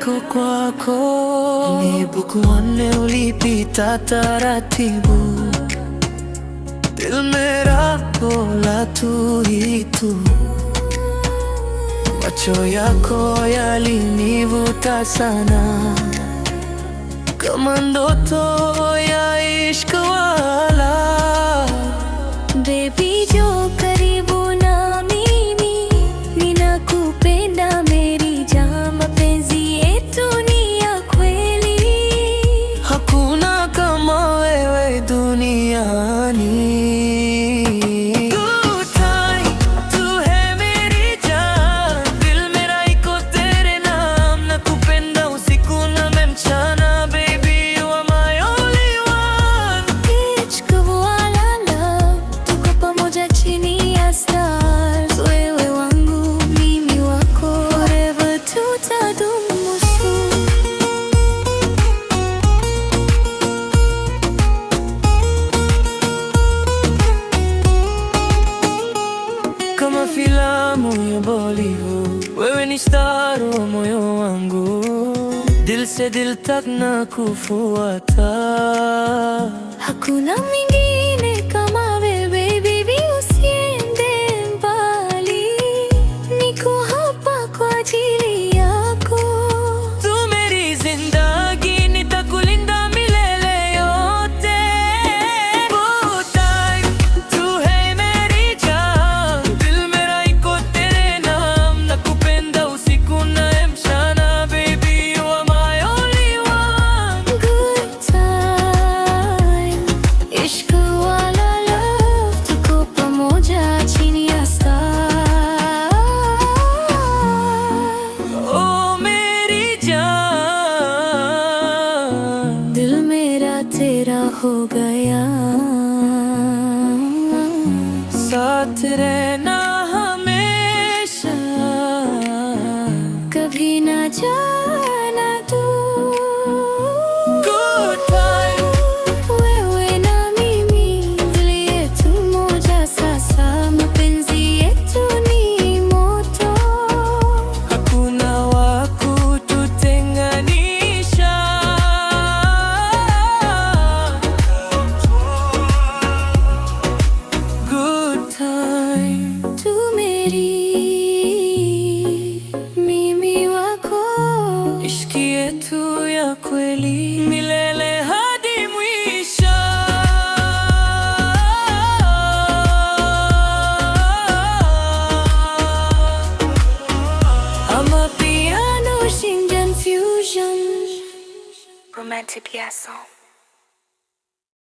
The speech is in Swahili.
yako kwako. Nibukuone ulipita taratibu, दिल मेरा बोला तू ही तू. Macho yako yalinivuta sana, kama ndoto ya ishq wala. Baby jo karibu na mimi, ninakupenda meri jaan, mapenzi yetu ni ya kweli. Hakuna kama wewe duniani. Kama filamu ya Bollywood, wewe ni star wa moyo wangu. Dil se dil tak na kufuata. Hakuna mwingine kama wewe baby, usiende mbali, niko hapa kwa ajili yako. Tu meri zindagi, nitakulinda milele yote. Good time, tu hai meri jaan, dil mera iko tere naam. Nakupenda usiku na mchana, baby you are my only one. Good time, ishq wala love, tuko pamoja chini ya star. Oh meri jaan, दिल मेरा तेरा हो गया, साथ रहना हमेशा, कभी ना जाना तू. Good time, Wewe na mimi, dili yetu moja sasa, mapenzi yetu ni moto. hakuna wa kututenganisha. Good time, Tu meri, mimi wako, ishki yetu ya kweli milele hadi mwisho. Amapiano Shinjan fusion. Romantic, yes song.